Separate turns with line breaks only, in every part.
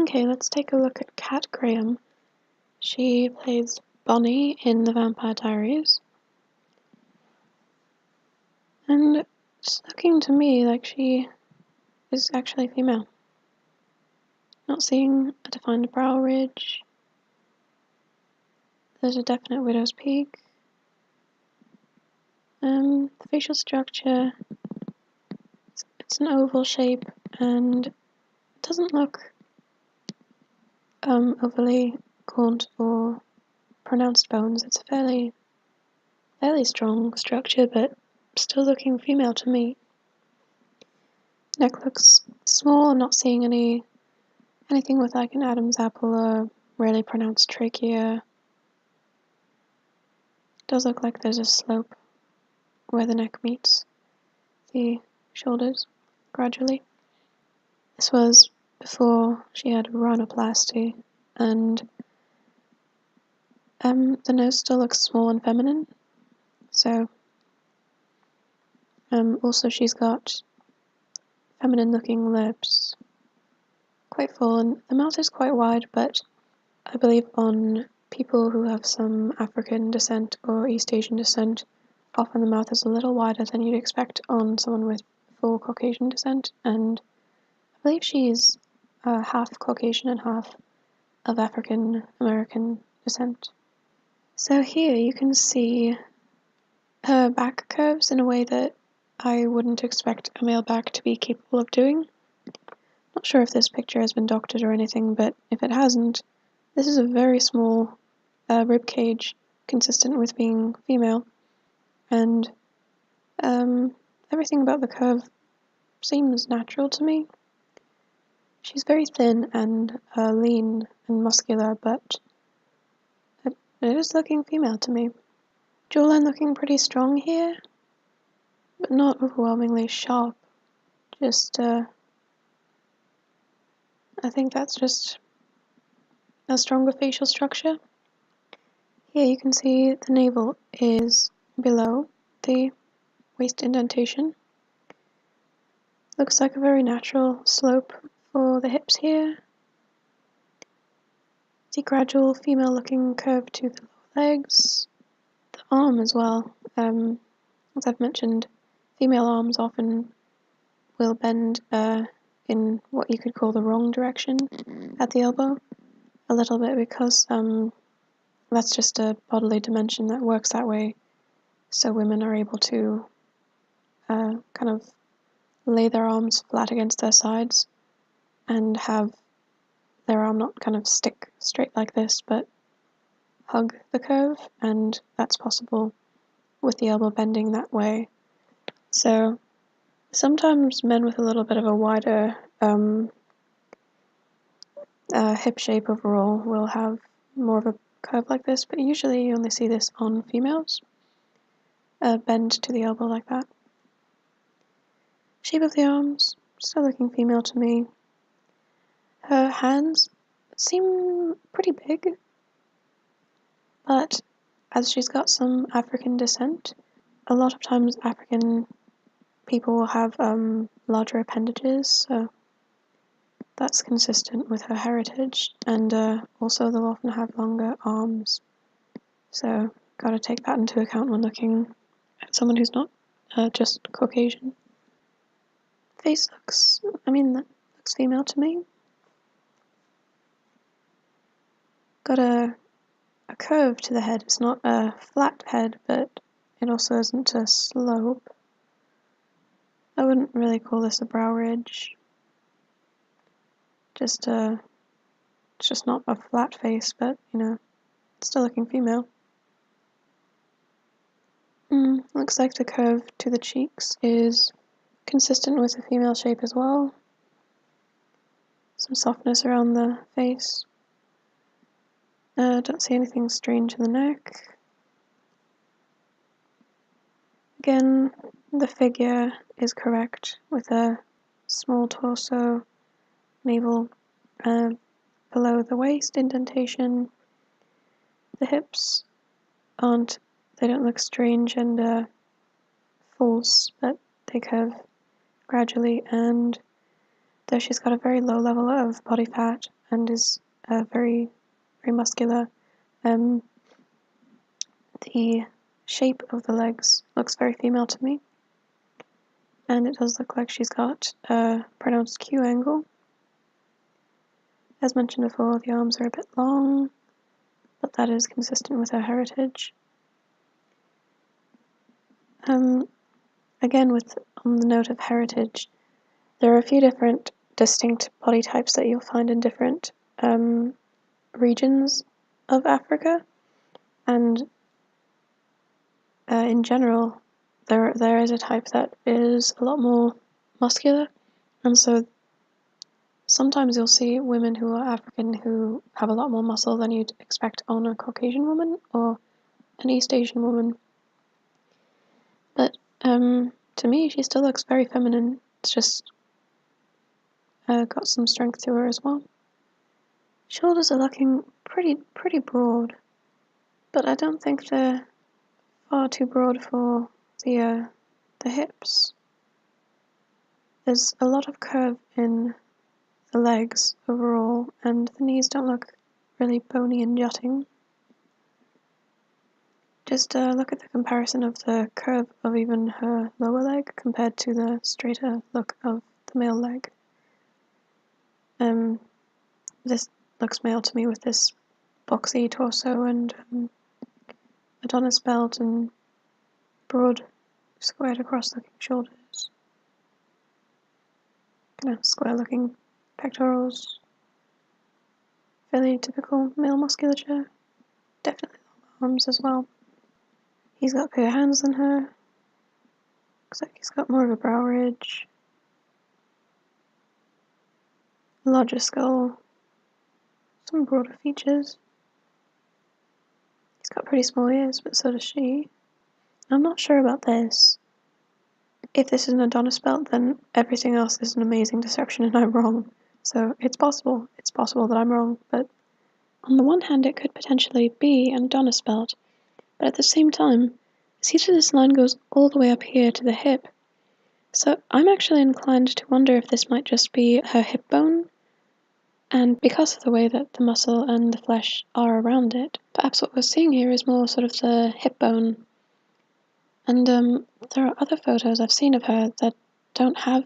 Okay, let's take a look at Kat Graham. She plays Bonnie in The Vampire Diaries. And it's looking to me like she is actually female. Not seeing a defined brow ridge. There's a definite widow's peak. The facial structure, it's an oval shape and it doesn't look overly gaunt or pronounced bones. It's a fairly strong structure, but still looking female to me. Neck looks small. I'm not seeing anything with like an Adam's apple or really pronounced trachea. It does look like there's a slope where the neck meets the shoulders gradually. This was before she had rhinoplasty, and the nose still looks small and feminine. So also she's got feminine looking lips, quite full, and the mouth is quite wide, but I believe on people who have some African descent or East Asian descent, often the mouth is a little wider than you'd expect on someone with full Caucasian descent, and I believe she's half Caucasian and half of African American descent. So here you can see her back curves in a way that I wouldn't expect a male back to be capable of doing. Not sure if this picture has been doctored or anything, but if it hasn't, this is a very small rib cage, consistent with being female, and everything about the curve seems natural to me. She's very thin and lean and muscular, but it is looking female to me. Jawline looking pretty strong here, but not overwhelmingly sharp. Just, I think that's just a stronger facial structure. Here you can see the navel is below the waist indentation. Looks like a very natural slope for the hips here. See gradual female looking curve to the lower legs. The arm as well. As I've mentioned, female arms often will bend in what you could call the wrong direction at the elbow a little bit, because that's just a bodily dimension that works that way, so women are able to kind of lay their arms flat against their sides and have their arm not kind of stick straight like this, but hug the curve, and that's possible with the elbow bending that way. So sometimes men with a little bit of a wider hip shape overall will have more of a curve like this, but usually you only see this on females. Bend to the elbow like that. Shape of the arms, still looking female to me. Her hands seem pretty big, but as she's got some African descent, a lot of times African people will have larger appendages, so that's consistent with her heritage, and also they'll often have longer arms, so gotta take that into account when looking at someone who's not just Caucasian. Face looks, that looks female to me. Got a curve to the head. It's not a flat head, but it also isn't a slope. I wouldn't really call this a brow ridge. It's just not a flat face, but still looking female. Looks like the curve to the cheeks is consistent with the female shape as well. Some softness around the face. Don't see anything strange in the neck. Again, the figure is correct with a small torso, navel below the waist indentation. The hips they don't look strange and false, but they curve gradually, and though she's got a very low level of body fat, and is very, very muscular. The shape of the legs looks very female to me, and it does look like she's got a pronounced Q angle. As mentioned before, the arms are a bit long, but that is consistent with her heritage. Again, on the note of heritage, there are a few different distinct body types that you'll find in different regions of Africa, and in general, there is a type that is a lot more muscular, and so sometimes you'll see women who are African who have a lot more muscle than you'd expect on a Caucasian woman or an East Asian woman. But to me, she still looks very feminine. It's just got some strength to her as well. Shoulders are looking pretty broad, but I don't think they're far too broad for the hips. There's a lot of curve in the legs overall, and the knees don't look really bony and jutting. Just look at the comparison of the curve of even her lower leg compared to the straighter look of the male leg. This looks male to me with this boxy torso and Adonis belt and broad, squared across looking shoulders. Kind of square looking pectorals. Fairly typical male musculature. Definitely long arms as well. He's got bigger hands than her. Looks like he's got more of a brow ridge. Larger skull. Some broader features. He's got pretty small ears, but so does she. I'm not sure about this. If this is an Adonis belt, then everything else is an amazing deception and I'm wrong. So it's possible that I'm wrong, but on the one hand it could potentially be an Adonis belt, but at the same time, see that this line goes all the way up here to the hip. So I'm actually inclined to wonder if this might just be her hip bone, and because of the way that the muscle and the flesh are around it, perhaps what we're seeing here is more sort of the hip bone. And there are other photos I've seen of her that don't have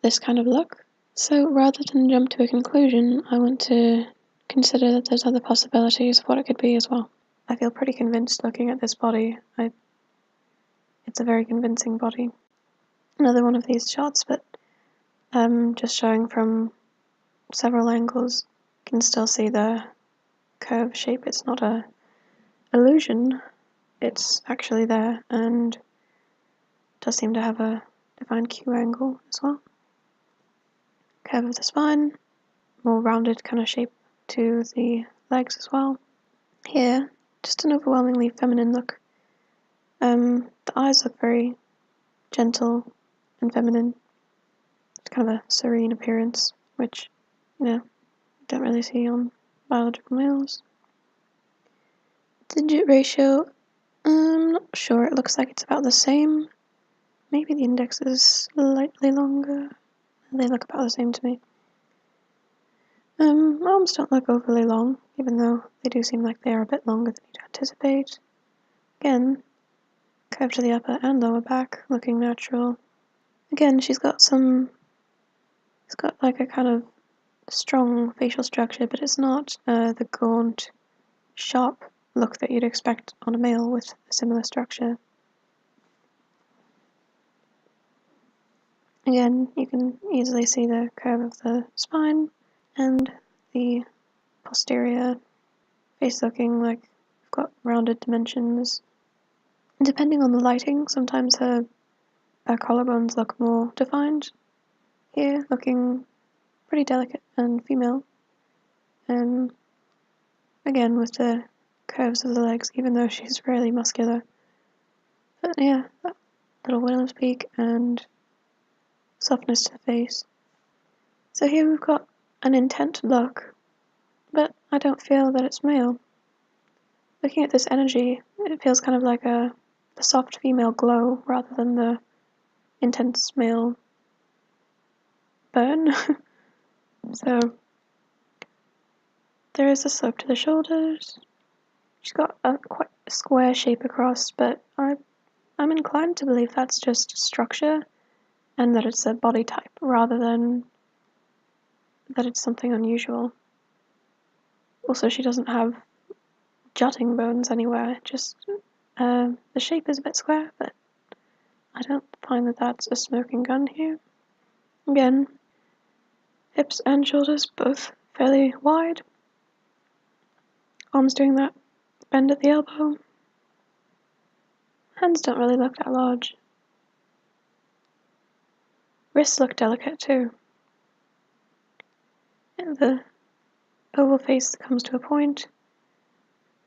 this kind of look. So rather than jump to a conclusion, I want to consider that there's other possibilities of what it could be as well. I feel pretty convinced looking at this body. It's a very convincing body. Another one of these shots, but just showing from several angles, you can still see the curve shape. It's not a illusion. It's actually there, and does seem to have a defined Q angle as well. Curve of the spine, more rounded kind of shape to the legs as well. Here, just an overwhelmingly feminine look. The eyes look very gentle and feminine. It's kind of a serene appearance, which, don't really see on biological males. Digit ratio, I'm not sure. It looks like it's about the same. Maybe the index is slightly longer. They look about the same to me. Arms don't look overly long, even though they do seem like they are a bit longer than you'd anticipate. Again, curve to the upper and lower back, looking natural. Again, she's got like a kind of strong facial structure, but it's not the gaunt, sharp look that you'd expect on a male with a similar structure. Again, you can easily see the curve of the spine and the posterior face looking like we've got rounded dimensions. And depending on the lighting, sometimes her collarbones look more defined. Here, looking pretty delicate and female. And again, with the curves of the legs, even though she's really muscular. But yeah, that little widow's peak and softness to the face. So here we've got an intent look, but I don't feel that it's male. Looking at this energy, it feels kind of like the soft female glow rather than the intense male burn. So There is a slope to the shoulders. She's got a quite square shape across, but I'm inclined to believe that's just structure and that it's a body type rather than that it's something unusual. Also, she doesn't have jutting bones anywhere, just the shape is a bit square, but I don't find that that's a smoking gun here. Again, hips and shoulders both fairly wide. Arms doing that bend at the elbow. Hands don't really look that large. Wrists look delicate too. And the oval face comes to a point.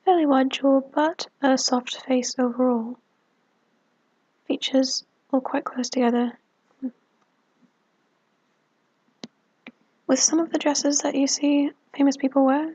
Fairly wide jaw, but a soft face overall. Features all quite close together. With some of the dresses that you see famous people wear,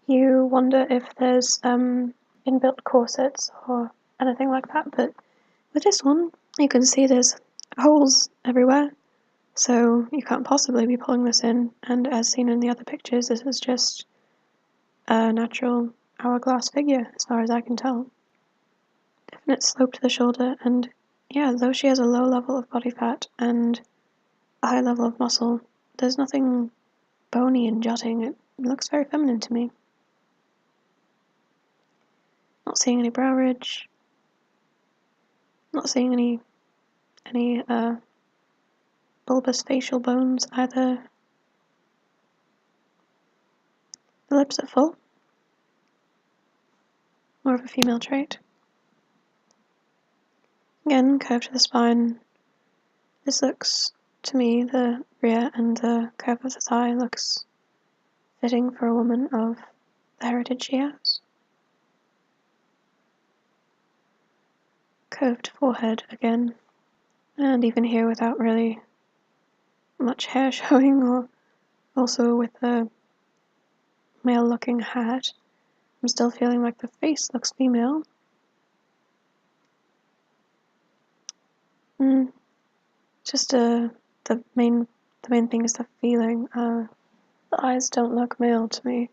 you wonder if there's inbuilt corsets or anything like that, but with this one, you can see there's holes everywhere, so you can't possibly be pulling this in, and as seen in the other pictures, this is just a natural hourglass figure, as far as I can tell. Definite slope to the shoulder, and yeah, though she has a low level of body fat and a high level of muscle, there's nothing bony and jutting. It looks very feminine to me. Not seeing any brow ridge. Not seeing any bulbous facial bones either. The lips are full. More of a female trait. Again, curve to the spine. This looks, to me, the rear and the curve of the thigh looks fitting for a woman of the heritage she has. Curved forehead again, and even here without really much hair showing, or also with the male-looking hat, I'm still feeling like the face looks female. Just the main thing is the feeling. The eyes don't look male to me.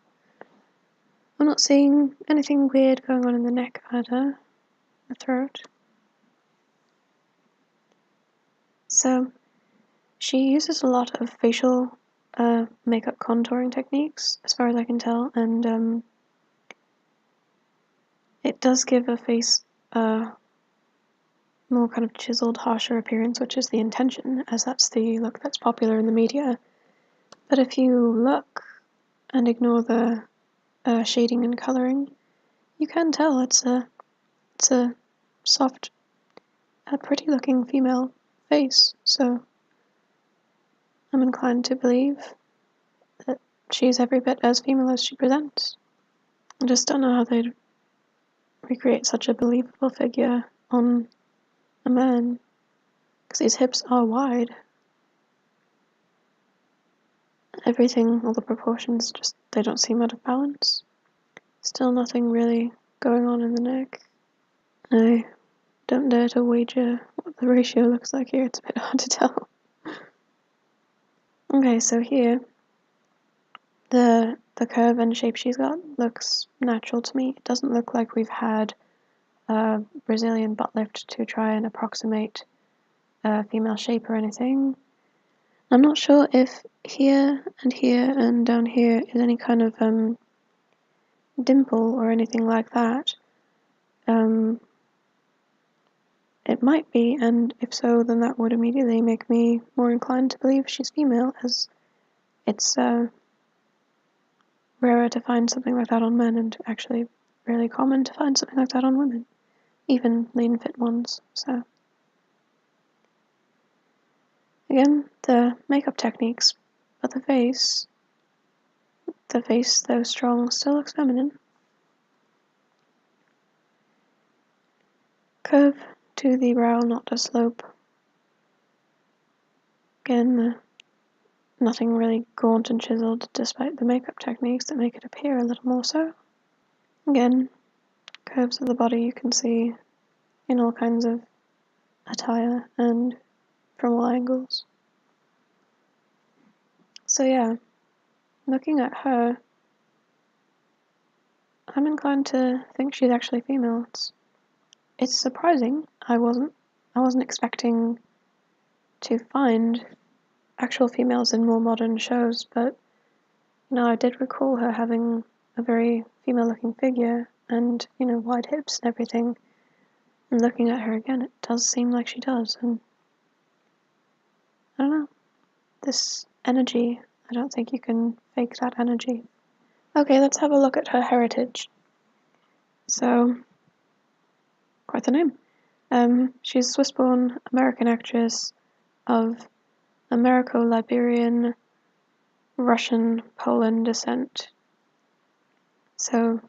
I'm not seeing anything weird going on in the neck either, the throat. So she uses a lot of facial makeup contouring techniques, as far as I can tell, and it does give a face a more kind of chiseled, harsher appearance, which is the intention, as that's the look that's popular in the media. But if you look and ignore the shading and coloring, you can tell it's a soft, pretty-looking female face. So I'm inclined to believe that she's every bit as female as she presents. I just don't know how they'd recreate such a believable figure on a man, because his hips are wide. Everything, all the proportions, just they don't seem out of balance. Still nothing really going on in the neck. I don't dare to wager what the ratio looks like here, it's a bit hard to tell. Okay, so here, the curve and shape she's got looks natural to me. It doesn't look like we've had a Brazilian butt lift to try and approximate a female shape or anything. I'm not sure if here and down here is any kind of dimple or anything like that. It might be, and if so, then that would immediately make me more inclined to believe she's female, as it's rarer to find something like that on men, and actually really common to find something like that on women, even lean fit ones. So again, the makeup techniques, but the face, though strong, still looks feminine. Curve to the brow, not a slope. Again, nothing really gaunt and chiseled, despite the makeup techniques that make it appear a little more so. Again, curves of the body you can see in all kinds of attire and from all angles. So yeah, looking at her, I'm inclined to think she's actually female. It's surprising. I wasn't expecting to find actual females in more modern shows, but I did recall her having a very female-looking figure and, wide hips and everything. And looking at her again, it does seem like she does, and I don't know. This energy, I don't think you can fake that energy. Okay, let's have a look at her heritage. So, quite the name. She's a Swiss-born American actress of Americo-Liberian, Russian, Poland descent. So,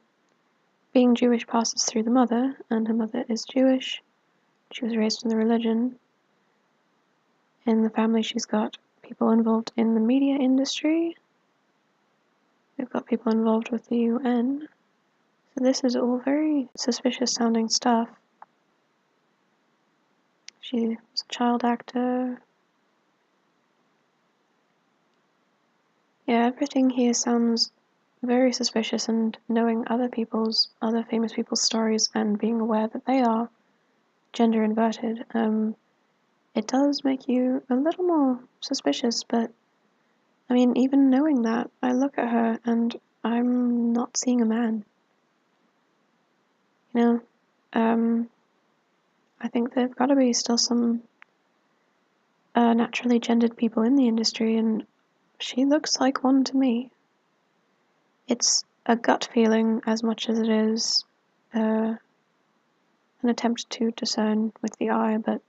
being Jewish passes through the mother, and her mother is Jewish. She was raised in the religion. In the family, she's got people involved in the media industry. We've got people involved with the UN. So this is all very suspicious sounding stuff. She's a child actor. Yeah, everything here sounds very suspicious, and knowing other famous people's stories and being aware that they are gender inverted, it does make you a little more suspicious, but I mean, even knowing that, I look at her and I'm not seeing a man. I think there've got to be still some naturally gendered people in the industry, and she looks like one to me. It's a gut feeling as much as it is an attempt to discern with the eye, but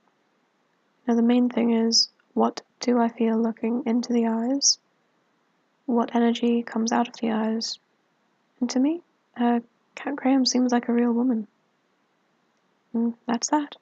the main thing is, what do I feel looking into the eyes? What energy comes out of the eyes? And to me, Kat Graham seems like a real woman. And that's that.